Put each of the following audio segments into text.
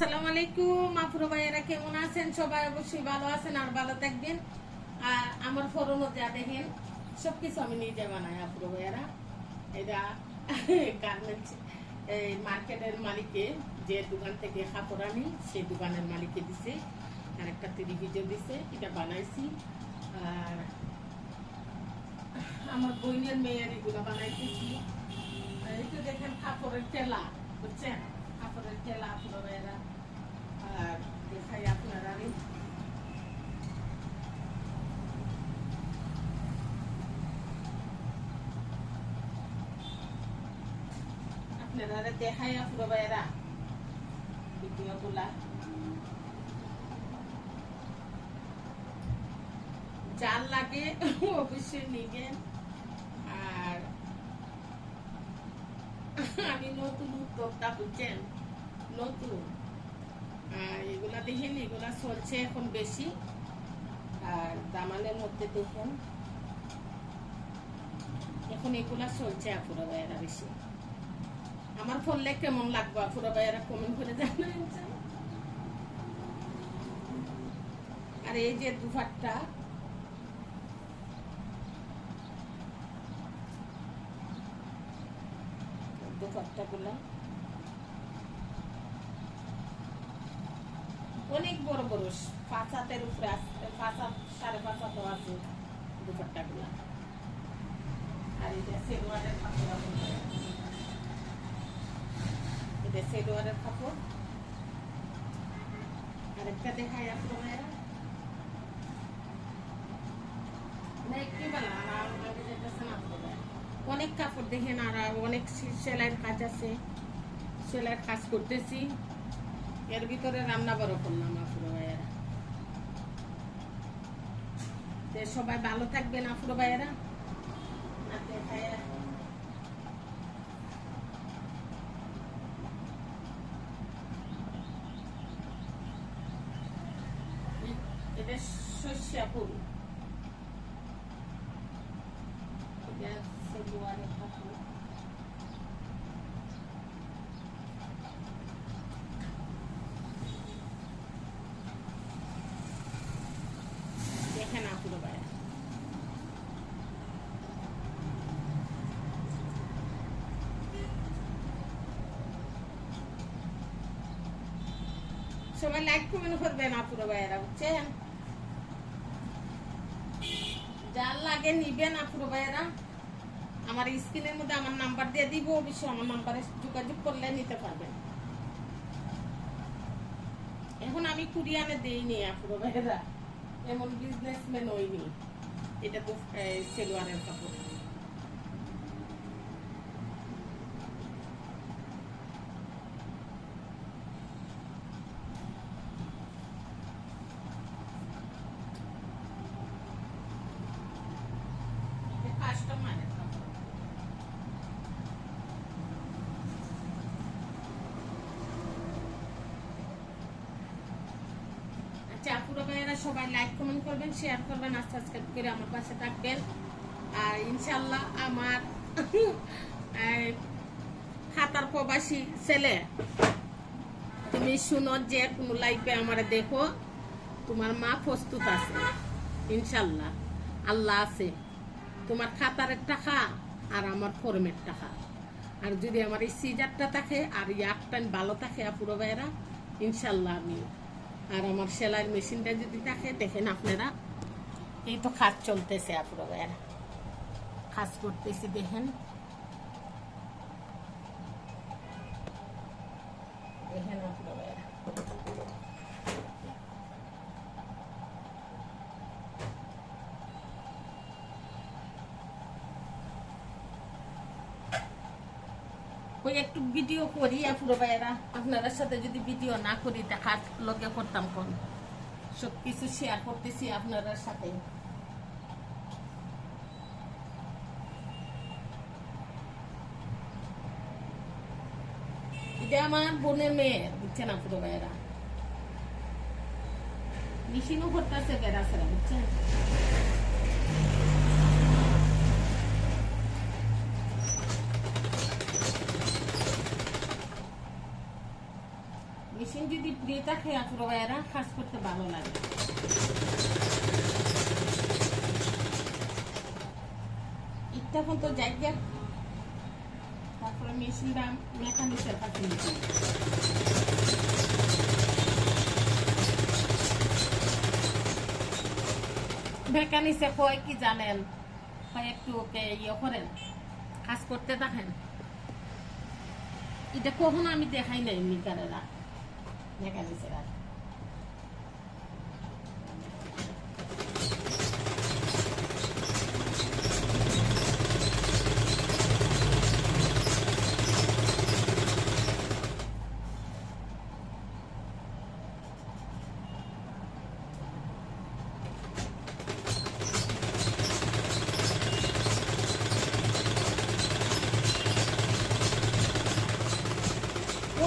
আসসালামু আলাইকুম আপুরা ভাইয়েরা, কেমন আছেন? সবাই অবশ্যই ভালো আছেন আর ভালো থাকবেন। আর আমার ফরনো যা দেখেন সবকিছু আমি নিজে বানাই আপুরা ভাইয়েরা। এটা গার্মেন্টস এই মার্কেটের মালিকে যে দোকান থেকে কাপড় আনি সেই দোকানের মালিকে দিছে, আর একটা টেলিভিশন দিছে, এটা বানাইছি। আর আমার বোনের মেয়ের এগুলো বানাইতেছি। এই তো দেখেন কাপড়ের টেলা, বুঝছেন? কাপড়ের টেলা আপুরা ভাইয়েরা। আর দেখাই আপনারা দেখাই আপুরা ভাইয়েরা ভিডিও গুলা। যার লাগে অবশ্যই নিবেন। আর আমি নতুন উদ্যোক্তা, বুঝছেন, নতুন। এগুলা দেখেন, এগুলা চলছে এখন বেশি। আর দামানের মধ্যে দেখেন এখন এগুলা চলছে আপুরা ভাইয়েরা বেশি। আমার ফললে কেমন লাগবে আপুরা ভাইয়েরা কমেন্ট করে জানাবেন। আর এই যে দুপাট্টা, দুপাট্টা গুলা অনেক বড় বড়, 5 হাতের উপরে আছে, 5 হাত 5.5 হাত আছে দুপাট্টা গুলা। আর এটা সেলোয়ারের কাপড়, এটা সেলোয়ারের কাপড়। আরেকটা দেখাই আপনারা, অনেক কাপড় দেখেন। আর অনেক সেলাইয়ের কাজ আছে, সেলাইয়ের কাজ করতেছি। এর ভিতরে রান্না বড় করলাম আপুরা ভাইয়েরা। সবাই ভালো থাকবেন আপুরা ভাইয়েরা। এটা সর্ষা ফুল, এটা সেগুয়ারের কাপড়। দেখেন আপুরা ভাইয়েরা, সবাই লাইক কমেন্ট করবেন আপুরা ভাইয়েরা, বুঝছেন? যার লাগে নিবেন আপুরা ভাইয়েরা। আমার স্ক্রিনের মধ্যে আমার নাম্বার দিয়ে দিব, অবশ্যই আমার নাম্বারে যোগাযোগ করলে নিতে পারবেন। এখন আমি কুরিয়ানে দেইনি আপুরা ভাইয়েরা, এমন বিজনেসম্যান হইনি। এটা তো সেলোয়ারের কাপড়। কাস্টমারের কাপড়। আচ্ছা আপুরা ভাইয়েরা, সবাই লাইক কমেন্ট করবেন, শেয়ার করবেন, আর সাবস্ক্রাইব করে আমার পাশে থাকবেন। আর ইনশাল্লাহ আমার খাতার প্রবাসী ছেলে, তুমি শুনো যে কোনো লাইফে আমার দেখো, তোমার মা প্রস্তুত আছে ইনশাল্লাহ। আল্লাহ আছে, তোমার খাতারের টাকা আর আমার ফর্মের টাকা। আর যদি আমার এই সিজারটা থাকে আর ইয়ারটা ভালো থাকে আপুরা ভাইয়েরা, ইনশাল্লাহ আমি। আর আমার সেলাইয়ের মেশিনটা যদি থাকে, দেখেন আপনারা, এই তো কাজ চলতেছে আপুরা ভাইয়েরা, কাজ করতেছি দেখেন। দেখেন আপুরা ভাইয়েরা, ওই একটু ভিডিও করি আপুরা ভাইয়েরা। আপনারা সাথে যদি ভিডিও না করি তা কাজ লগে করতাম কোন? সবকিছু শেয়ার করতেছি আপনাদের সাথে। এটা আমার বোনের মেয়ের, বুঝছেন আপুরা ভাইয়েরা। মেশিনও করতেছে বেড়াছেরা, বুঝছেন? মেশিন যদি প্রিয় থাকে আপুরা ভাইয়েরা কাজ করতে ভালো লাগে। ইটটা তো জায়গা, তারপরে মেশিনটা মেকানিকের কাছে নিতে হবে। মেকানিসে কয় কি জানেন, হয় একটু ওকে ইয়ে করেন, কাজ করতে থাকেন। এটা কখনো আমি দেখাই নাই মিকারেরা, মেকানিসেরা।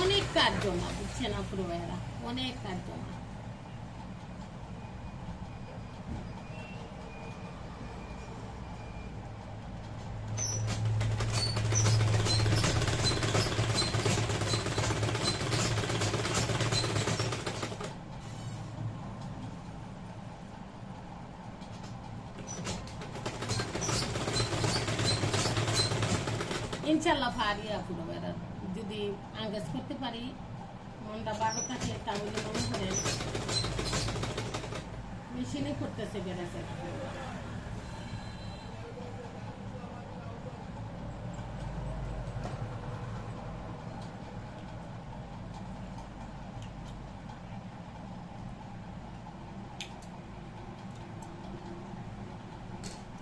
অনেক কাজ জমা, বুঝছেন আপুর ভাইয়েরা, অনেক কাজ জমা। ইনশাল্লাহ পারি আপুর ভাইয়েরা, যদি আঙ্গাজ করতে পারি, মনটা ভালো থাকে, তাহলে মনে করেন মেশিনে করতেছে বেড়াচ্ছে।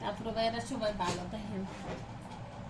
আপুর ভাইয়েরা সবাই ভালো থাকেন।